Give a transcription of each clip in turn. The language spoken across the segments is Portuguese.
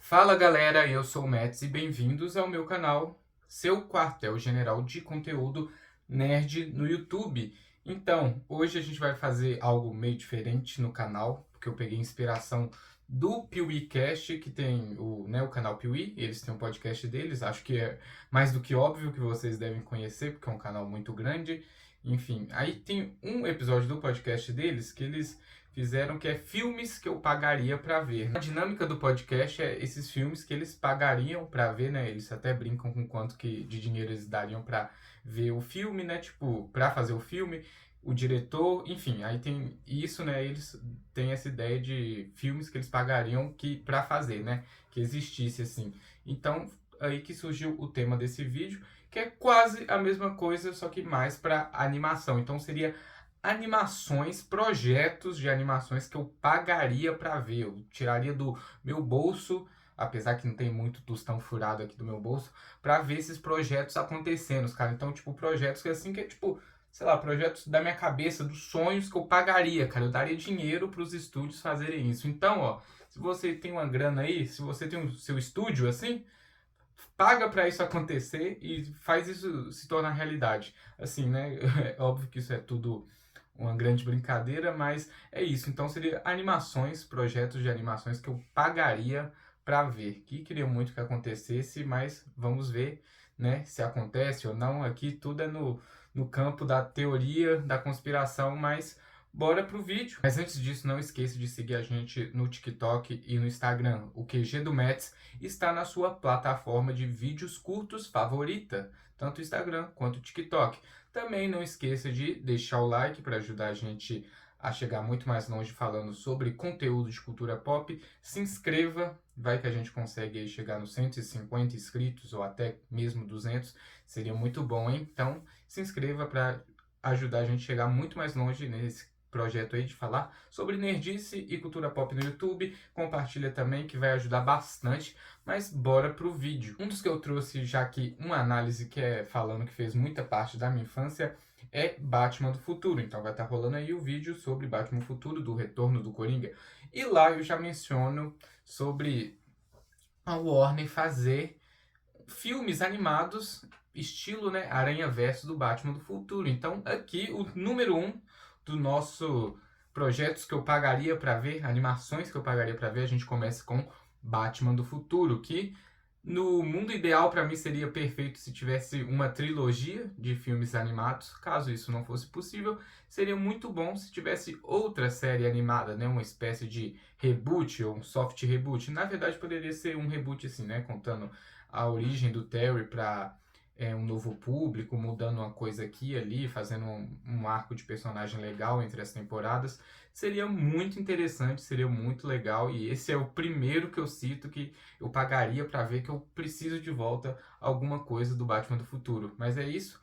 Fala galera, eu sou o Mets e bem-vindos ao meu canal, seu quartel-general de conteúdo nerd no YouTube. Então, hoje a gente vai fazer algo meio diferente no canal, porque eu peguei inspiração do PeeWeeCast, que tem o canal PeeWee, eles têm um podcast deles, acho que é mais do que óbvio que vocês devem conhecer, porque é um canal muito grande. Enfim, aí tem um episódio do podcast deles que eles fizeram, que é filmes que eu pagaria pra ver. A dinâmica do podcast é esses filmes que eles pagariam pra ver, né? Eles até brincam com quanto que de dinheiro eles dariam pra ver o filme, né? Tipo, pra fazer o filme, o diretor, enfim, aí tem isso, né? Eles têm essa ideia de filmes que eles pagariam que para fazer, né? Que existisse assim. Então, aí que surgiu o tema desse vídeo, que é quase a mesma coisa, só que mais para animação. Então seria animações, projetos de animações que eu pagaria para ver. Eu tiraria do meu bolso, apesar que não tem muito tostão furado aqui do meu bolso, para ver esses projetos acontecendo, cara. Então, tipo, projetos que assim que é tipo, sei lá, projetos da minha cabeça, dos sonhos que eu pagaria, cara. Eu daria dinheiro para os estúdios fazerem isso. Então, ó, se você tem uma grana aí, se você tem o seu estúdio assim, paga para isso acontecer e faz isso se tornar realidade. Assim, né? É óbvio que isso é tudo uma grande brincadeira, mas é isso. Então seria animações, projetos de animações que eu pagaria para ver. Que queria muito que acontecesse, mas vamos ver, né, se acontece ou não. Aqui tudo é no campo da teoria, da conspiração, mas bora pro vídeo. Mas antes disso, não esqueça de seguir a gente no TikTok e no Instagram. O QG do Mets está na sua plataforma de vídeos curtos favorita, tanto o Instagram quanto o TikTok. Também não esqueça de deixar o like para ajudar a gente a chegar muito mais longe falando sobre conteúdo de cultura pop. Se inscreva, vai que a gente consegue aí chegar nos 150 inscritos ou até mesmo 200. Seria muito bom, hein? Então, se inscreva para ajudar a gente a chegar muito mais longe nesse projeto aí de falar sobre nerdice e cultura pop no YouTube. Compartilha também que vai ajudar bastante, mas bora pro vídeo. Um dos que eu trouxe já que uma análise que é falando que fez muita parte da minha infância é Batman do Futuro. Então vai estar rolando aí o vídeo sobre Batman do Futuro, do retorno do Coringa. E lá eu já menciono sobre a Warner fazer filmes animados estilo, né, Aranha Verso do Batman do Futuro. Então aqui o número 1 do nosso projetos que eu pagaria para ver, animações que eu pagaria para ver, a gente começa com Batman do Futuro, que no mundo ideal para mim seria perfeito se tivesse uma trilogia de filmes animados. Caso isso não fosse possível, seria muito bom se tivesse outra série animada, né, uma espécie de reboot ou um soft reboot. Na verdade poderia ser um reboot assim, né, contando a origem do Terry para um novo público, mudando uma coisa aqui e ali, fazendo um arco de personagem legal entre as temporadas. Seria muito interessante, seria muito legal, e esse é o primeiro que eu cito que eu pagaria para ver, que eu preciso de volta alguma coisa do Batman do Futuro. Mas é isso,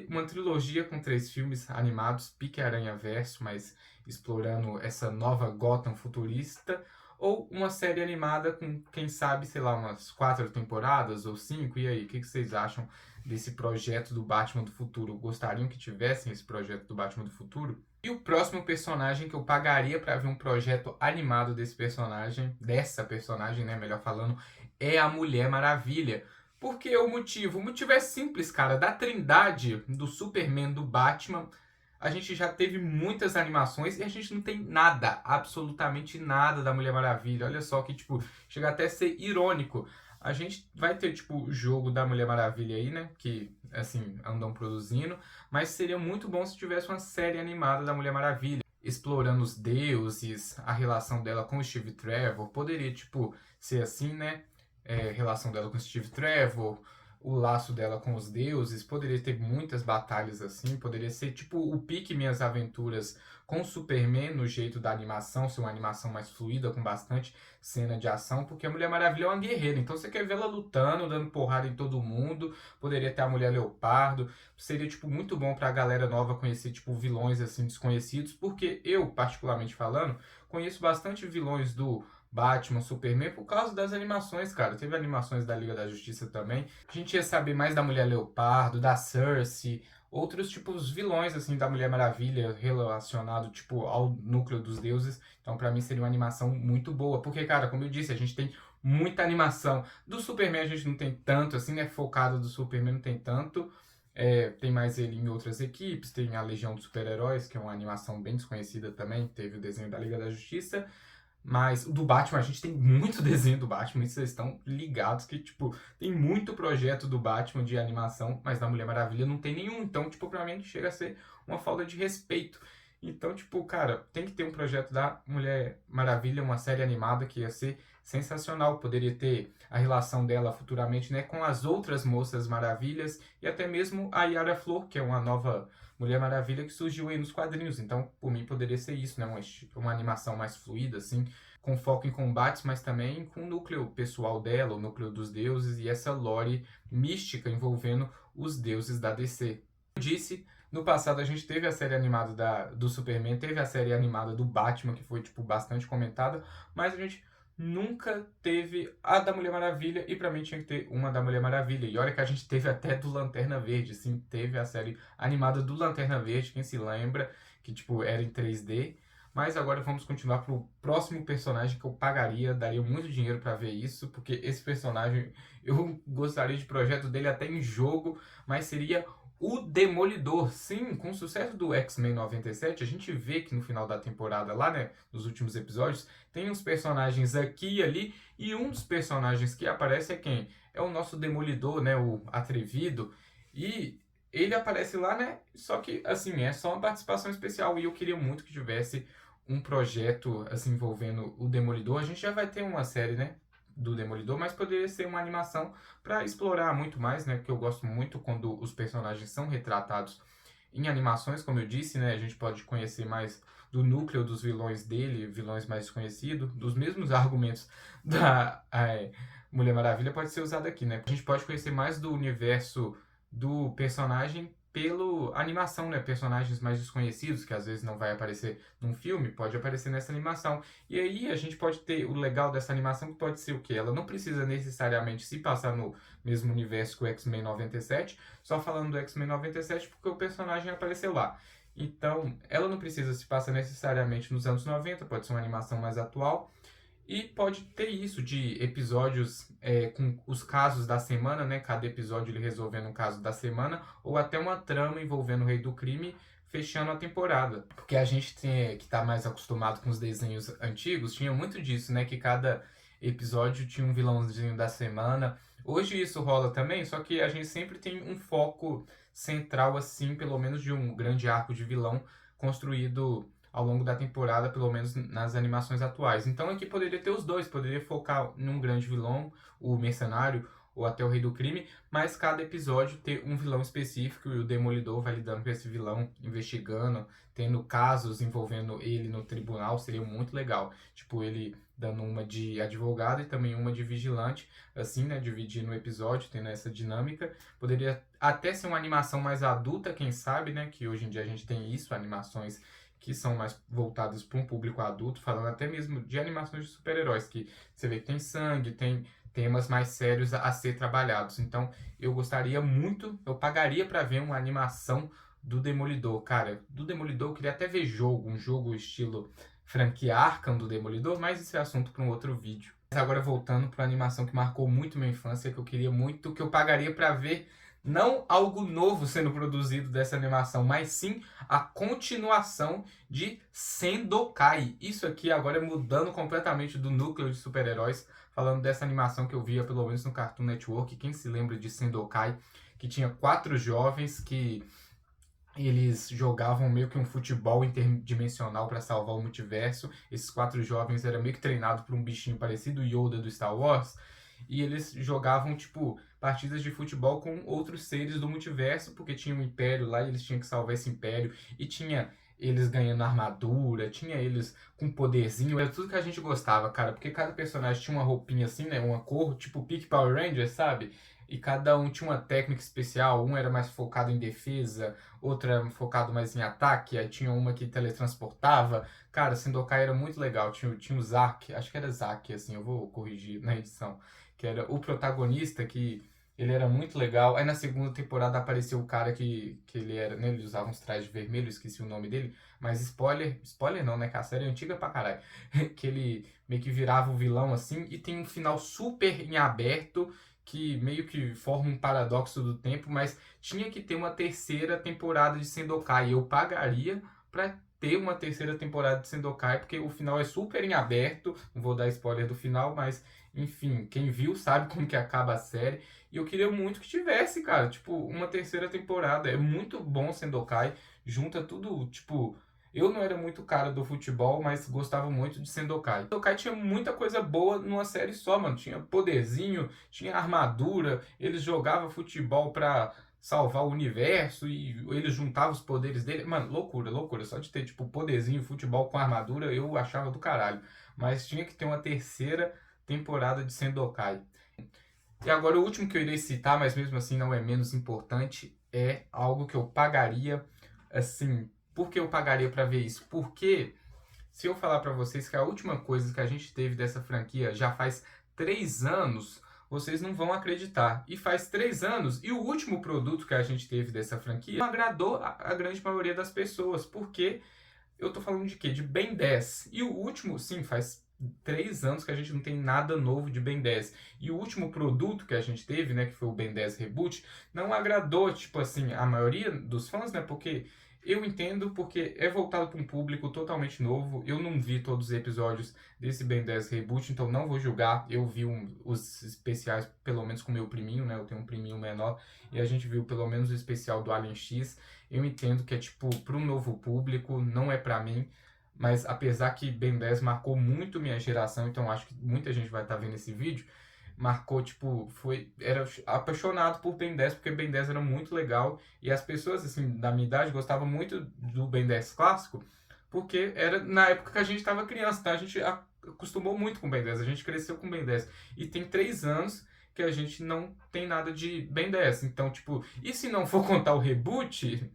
uma trilogia com 3 filmes animados, pique Aranha Verso, mas explorando essa nova Gotham futurista, ou uma série animada com, quem sabe, sei lá, umas 4 temporadas ou 5. E aí, o que vocês acham desse projeto do Batman do Futuro? Gostariam que tivessem esse projeto do Batman do Futuro? E o próximo personagem que eu pagaria para ver um projeto animado dessa personagem, né, melhor falando, é a Mulher Maravilha. Por que o motivo? O motivo é simples, cara. Da Trindade, do Superman, do Batman, a gente já teve muitas animações e a gente não tem nada, absolutamente nada da Mulher Maravilha. Olha só que, tipo, chega até a ser irônico. A gente vai ter, tipo, o jogo da Mulher Maravilha aí, né? Que, assim, andam produzindo. Mas seria muito bom se tivesse uma série animada da Mulher Maravilha, explorando os deuses, a relação dela com o Steve Trevor. Poderia, tipo, ser assim, né? Relação dela com o Steve Trevor, o laço dela com os deuses. Poderia ter muitas batalhas assim. Poderia ser tipo o pique Minhas Aventuras com o Superman no jeito da animação, ser uma animação mais fluida, com bastante cena de ação, porque a Mulher Maravilha é uma guerreira, então você quer ver ela lutando, dando porrada em todo mundo. Poderia ter a Mulher Leopardo. Seria tipo muito bom pra galera nova conhecer tipo vilões assim desconhecidos, porque eu, particularmente falando, conheço bastante vilões do Batman, Superman, por causa das animações, cara. Teve animações da Liga da Justiça também. A gente ia saber mais da Mulher Leopardo, da Cersei, outros tipos vilões, assim, da Mulher Maravilha, relacionado, tipo, ao núcleo dos deuses. Então, pra mim, seria uma animação muito boa. Porque, cara, como eu disse, a gente tem muita animação. Do Superman a gente não tem tanto, assim, né? Focado do Superman não tem tanto. Tem mais ele em outras equipes, tem a Legião dos Super-Heróis, que é uma animação bem desconhecida também, teve o desenho da Liga da Justiça. Mas o do Batman, a gente tem muito desenho do Batman, e vocês estão ligados que, tipo, tem muito projeto do Batman de animação, mas da Mulher Maravilha não tem nenhum. Então, tipo, pra mim chega a ser uma falta de respeito. Então, tipo, cara, tem que ter um projeto da Mulher Maravilha, uma série animada que ia ser sensacional. Poderia ter a relação dela futuramente, né, com as outras Moças Maravilhas e até mesmo a Yara Flor, que é uma nova Mulher Maravilha que surgiu aí nos quadrinhos. Então, por mim, poderia ser isso, né? Uma animação mais fluida, assim, com foco em combates, mas também com o núcleo pessoal dela, o núcleo dos deuses e essa lore mística envolvendo os deuses da DC. Como eu disse, no passado a gente teve a série animada do Superman, teve a série animada do Batman, que foi, tipo, bastante comentada, mas a gente nunca teve a da Mulher Maravilha, e pra mim tinha que ter uma da Mulher Maravilha. E olha que a gente teve até do Lanterna Verde, sim, teve a série animada do Lanterna Verde, quem se lembra, que tipo era em 3D. Mas agora vamos continuar pro próximo personagem que eu pagaria, daria muito dinheiro pra ver isso, porque esse personagem eu gostaria de projeto dele até em jogo, mas seria o Demolidor. Sim, com o sucesso do X-Men 97, a gente vê que no final da temporada, lá, né, nos últimos episódios, tem uns personagens aqui e ali, e um dos personagens que aparece é quem? É o nosso Demolidor, né, o atrevido, e ele aparece lá, né, só que, assim, é só uma participação especial, e eu queria muito que tivesse um projeto, assim, envolvendo o Demolidor. A gente já vai ter uma série, né, do Demolidor, mas poderia ser uma animação para explorar muito mais, né? Porque eu gosto muito quando os personagens são retratados em animações, como eu disse, né? A gente pode conhecer mais do núcleo dos vilões dele, vilões mais desconhecidos, dos mesmos argumentos da Mulher Maravilha pode ser usado aqui, né? A gente pode conhecer mais do universo do personagem pela animação, né? Personagens mais desconhecidos, que às vezes não vai aparecer num filme, pode aparecer nessa animação. E aí a gente pode ter o legal dessa animação, que pode ser o quê? Ela não precisa necessariamente se passar no mesmo universo que o X-Men 97, só falando do X-Men 97 porque o personagem apareceu lá. Então, ela não precisa se passar necessariamente nos anos 90, pode ser uma animação mais atual. E pode ter isso de episódios com os casos da semana, né? Cada episódio ele resolvendo um caso da semana, ou até uma trama envolvendo o Rei do Crime, fechando a temporada. Porque a gente tem, que tá mais acostumado com os desenhos antigos, tinha muito disso, né? Que cada episódio tinha um vilãozinho da semana. Hoje isso rola também, só que a gente sempre tem um foco central, assim, pelo menos de um grande arco de vilão construído ao longo da temporada, pelo menos nas animações atuais. Então aqui poderia ter os dois, poderia focar num grande vilão, o mercenário, ou até o Rei do Crime, mas cada episódio ter um vilão específico e o Demolidor vai lidando com esse vilão, investigando, tendo casos envolvendo ele no tribunal, seria muito legal. Tipo, ele dando uma de advogado e também uma de vigilante, assim, né, dividindo o episódio, tendo essa dinâmica. Poderia até ser uma animação mais adulta, quem sabe, né, que hoje em dia a gente tem isso, animações que são mais voltadas para um público adulto, falando até mesmo de animações de super-heróis, que você vê que tem sangue, tem temas mais sérios a ser trabalhados. Então, eu gostaria muito, eu pagaria para ver uma animação do Demolidor. Cara, do Demolidor eu queria até ver jogo, um jogo estilo franquia Arkham do Demolidor, mas esse é assunto para um outro vídeo. Mas agora voltando para a animação que marcou muito minha infância, que eu queria muito, que eu pagaria para ver não algo novo sendo produzido dessa animação, mas sim a continuação de Sendokai. Isso aqui agora é mudando completamente do núcleo de super-heróis, falando dessa animação que eu via pelo menos no Cartoon Network. Quem se lembra de Sendokai, que tinha 4 jovens que eles jogavam meio que um futebol interdimensional para salvar o multiverso. Esses 4 jovens eram meio que treinados por um bichinho parecido, o Yoda do Star Wars. E eles jogavam, tipo, partidas de futebol com outros seres do multiverso, porque tinha um império lá e eles tinham que salvar esse império. E tinha eles ganhando armadura, tinha eles com poderzinho. Era tudo que a gente gostava, cara, porque cada personagem tinha uma roupinha assim, né? Uma cor, tipo Pique Power Rangers, sabe? E cada um tinha uma técnica especial. Um era mais focado em defesa, outro era focado mais em ataque. Aí tinha uma que teletransportava. Cara, Sendokai era muito legal. Tinha o Zack, acho que era Zack, assim, eu vou corrigir na edição, que era o protagonista que Ele era muito legal. Aí na segunda temporada apareceu o cara que ele era, né? Ele usava uns trajes vermelhos, esqueci o nome dele. Mas spoiler não, né? Que a série é antiga pra caralho. Que ele meio que virava o vilão assim. E tem um final super em aberto, que meio que forma um paradoxo do tempo. Mas tinha que ter uma terceira temporada de Sendokai. Eu pagaria pra ter uma terceira temporada de Sendokai, porque o final é super em aberto. Não vou dar spoiler do final, mas enfim, quem viu sabe como que acaba a série. E eu queria muito que tivesse, cara, tipo, uma terceira temporada. É muito bom Sendokai, junta tudo, tipo, eu não era muito cara do futebol, mas gostava muito de Sendokai. Sendokai tinha muita coisa boa numa série só, mano. Tinha poderzinho, tinha armadura, eles jogavam futebol pra salvar o universo e eles juntavam os poderes dele. Mano, loucura, loucura. Só de ter, tipo, poderzinho, futebol com armadura, eu achava do caralho. Mas tinha que ter uma terceira temporada de Sendokai. E agora o último que eu irei citar, mas mesmo assim não é menos importante, é algo que eu pagaria, assim, por que eu pagaria pra ver isso? Porque se eu falar pra vocês que a última coisa que a gente teve dessa franquia já faz 3 anos, vocês não vão acreditar. E faz 3 anos, e o último produto que a gente teve dessa franquia não agradou a grande maioria das pessoas, porque eu tô falando de quê? De Ben 10. E o último, sim, faz 3 anos que a gente não tem nada novo de Ben 10. E o último produto que a gente teve, né, que foi o Ben 10 Reboot, não agradou, tipo assim, a maioria dos fãs, né, porque eu entendo, porque é voltado para um público totalmente novo. Eu não vi todos os episódios desse Ben 10 Reboot, então não vou julgar. Eu vi os especiais, pelo menos com meu priminho, né, eu tenho um priminho menor, e a gente viu pelo menos o especial do Alien X. Eu entendo que é tipo para um novo público, não é para mim, mas apesar que Ben 10 marcou muito minha geração, então acho que muita gente vai estar vendo esse vídeo, marcou, tipo, era apaixonado por Ben 10, porque Ben 10 era muito legal, e as pessoas, assim, da minha idade gostavam muito do Ben 10 clássico, porque era na época que a gente estava criança, então a gente acostumou muito com Ben 10, a gente cresceu com Ben 10, e tem 3 anos que a gente não tem nada de Ben 10, então, tipo, e se não for contar o reboot,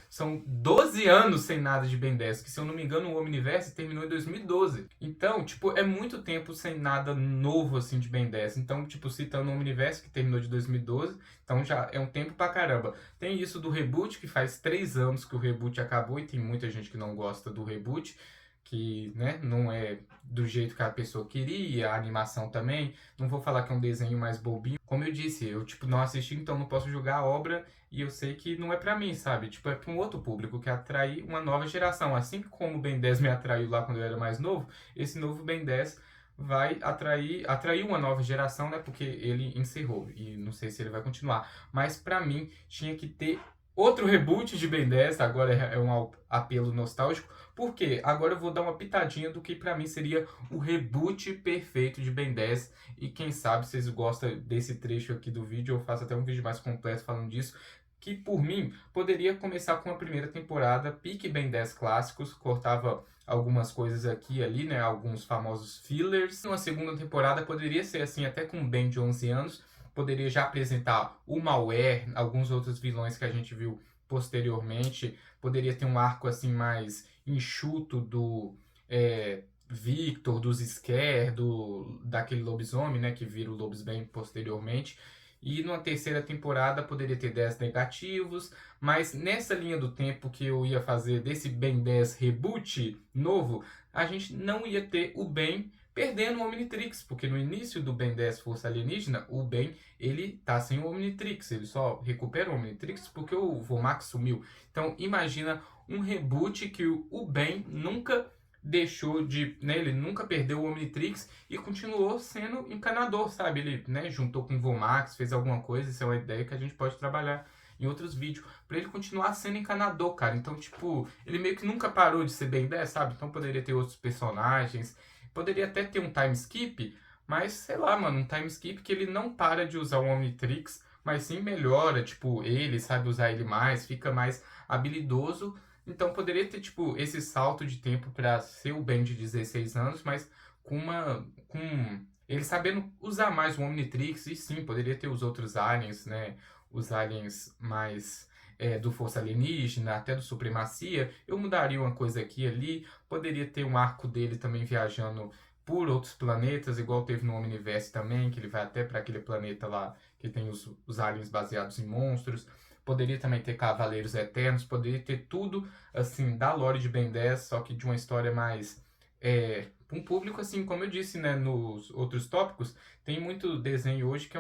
são 12 anos sem nada de Ben 10, que se eu não me engano o Omniverse terminou em 2012. Então, tipo, é muito tempo sem nada novo assim de Ben 10. Então, tipo, citando o Omniverse que terminou de 2012, então já é um tempo pra caramba. Tem isso do reboot, que faz 3 anos que o reboot acabou e tem muita gente que não gosta do reboot, que, né, não é do jeito que a pessoa queria, a animação também. Não vou falar que é um desenho mais bobinho. Como eu disse, eu, tipo, não assisti, então não posso julgar a obra e eu sei que não é pra mim, sabe? Tipo, é pra um outro público, que é atrair uma nova geração. Assim como o Ben 10 me atraiu lá quando eu era mais novo, esse novo Ben 10 vai atrair uma nova geração, né? Porque ele encerrou e não sei se ele vai continuar. Mas pra mim tinha que ter outro reboot de Ben 10, agora é um apelo nostálgico, porque agora eu vou dar uma pitadinha do que pra mim seria o reboot perfeito de Ben 10. E quem sabe vocês gostam desse trecho aqui do vídeo, eu faço até um vídeo mais completo falando disso, que por mim poderia começar com a primeira temporada, pique Ben 10 clássicos, cortava algumas coisas aqui e ali, né, alguns famosos fillers. Uma segunda temporada poderia ser assim, até com um Ben de 11 anos, poderia já apresentar o Malware, alguns outros vilões que a gente viu posteriormente, poderia ter um arco assim mais enxuto do Victor, dos Scare, daquele lobisomem, né, que vira o Lobisomem posteriormente. E numa terceira temporada poderia ter 10 negativos, mas nessa linha do tempo que eu ia fazer desse Ben 10 reboot novo, a gente não ia ter o Ben perdendo o Omnitrix, porque no início do Ben 10 Força Alienígena, o Ben, ele tá sem o Omnitrix, ele só recupera o Omnitrix porque o Vomax sumiu. Então imagina um reboot que o Ben nunca deixou de, né, ele nunca perdeu o Omnitrix e continuou sendo encanador, sabe? Ele, né, juntou com o Vomax, fez alguma coisa, isso é uma ideia que a gente pode trabalhar em outros vídeos, para ele continuar sendo encanador, cara. Então, tipo, ele meio que nunca parou de ser Ben 10, sabe? Então poderia ter outros personagens, poderia até ter um time skip, mas sei lá, mano, um time skip que ele não para de usar o Omnitrix, mas sim melhora, tipo, ele sabe usar ele mais, fica mais habilidoso. Então poderia ter, tipo, esse salto de tempo para ser o Ben de 16 anos, mas com ele sabendo usar mais o Omnitrix, e sim, poderia ter os outros aliens, né? Os aliens mais do Força Alienígena, até do Supremacia. Eu mudaria uma coisa aqui e ali, poderia ter um arco dele também viajando por outros planetas, igual teve no Omniverse também, que ele vai até para aquele planeta lá que tem os aliens baseados em monstros. Poderia também ter Cavaleiros Eternos, poderia ter tudo, assim, da lore de Ben 10, só que de uma história mais... um público, assim, como eu disse, né, nos outros tópicos, tem muito desenho hoje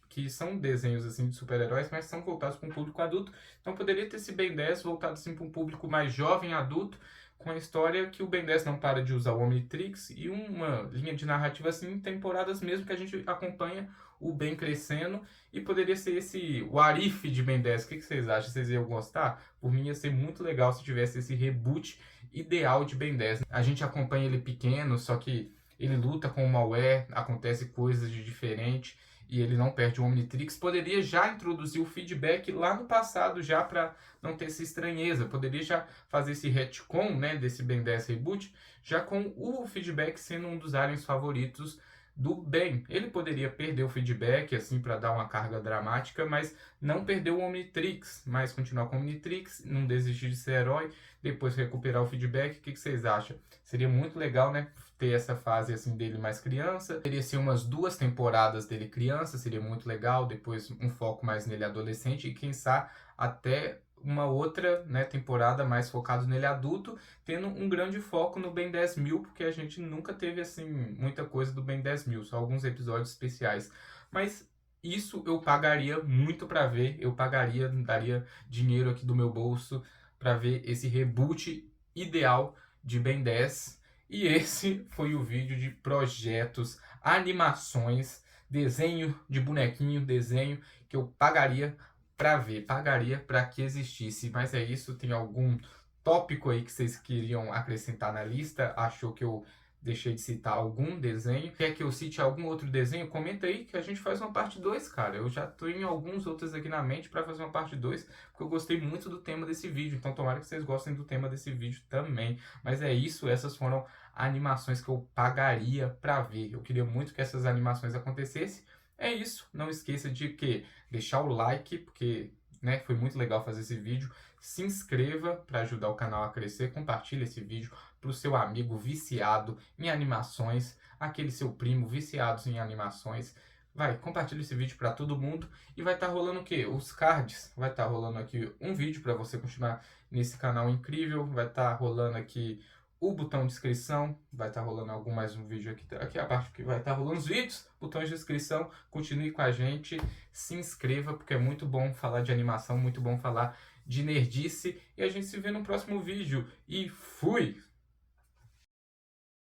que são desenhos, assim, de super-heróis, mas são voltados para um público adulto. Então poderia ter esse Ben 10 voltado, assim, para um público mais jovem, adulto, com a história que o Ben 10 não para de usar o Omnitrix e uma linha de narrativa, assim, em temporadas mesmo, que a gente acompanha o Ben crescendo, e poderia ser esse o Arif de Ben 10. O que vocês acham? Vocês iam gostar? Por mim ia ser muito legal se tivesse esse reboot ideal de Ben 10. A gente acompanha ele pequeno, só que ele luta com o malware, acontece coisas de diferente e ele não perde o Omnitrix. Poderia já introduzir o feedback lá no passado, já para não ter essa estranheza. Poderia já fazer esse retcon, né, desse Ben 10 reboot, já com o feedback sendo um dos aliens favoritos do Ben. Ele poderia perder o feedback, assim, para dar uma carga dramática, mas não perder o Omnitrix, mas continuar com o Omnitrix, não desistir de ser herói, depois recuperar o feedback. O que vocês acham? Seria muito legal, né, ter essa fase, assim, dele mais criança. Teria, ser umas 2 temporadas dele criança, seria muito legal, depois um foco mais nele adolescente, e quem sabe até uma outra, né, temporada mais focado nele adulto, tendo um grande foco no Ben 10.000, porque a gente nunca teve, assim, muita coisa do Ben 10.000, só alguns episódios especiais. Mas isso eu pagaria muito para ver, eu pagaria, daria dinheiro aqui do meu bolso para ver esse reboot ideal de Ben 10. E esse foi o vídeo de projetos, animações, desenho de bonequinho, desenho que eu pagaria para ver, pagaria para que existisse. Mas é isso, tem algum tópico aí que vocês queriam acrescentar na lista? Achou que eu deixei de citar algum desenho? Quer que eu cite algum outro desenho? Comenta aí que a gente faz uma parte 2, cara. Eu já tenho alguns outros aqui na mente para fazer uma parte 2, porque eu gostei muito do tema desse vídeo. Então tomara que vocês gostem do tema desse vídeo também. Mas é isso, essas foram animações que eu pagaria para ver. Eu queria muito que essas animações acontecessem. É isso, não esqueça de deixar o like, porque, né, foi muito legal fazer esse vídeo. Se inscreva para ajudar o canal a crescer, compartilhe esse vídeo para o seu amigo viciado em animações, aquele seu primo viciado em animações. Vai, compartilha esse vídeo para todo mundo e vai estar rolando o quê? Os cards. Vai estar rolando aqui um vídeo para você continuar nesse canal incrível. Vai estar rolando aqui o botão de inscrição, vai estar rolando mais um vídeo aqui abaixo que vai estar rolando os vídeos, botão de inscrição, continue com a gente, se inscreva, porque é muito bom falar de animação, muito bom falar de nerdice, e a gente se vê no próximo vídeo, e fui!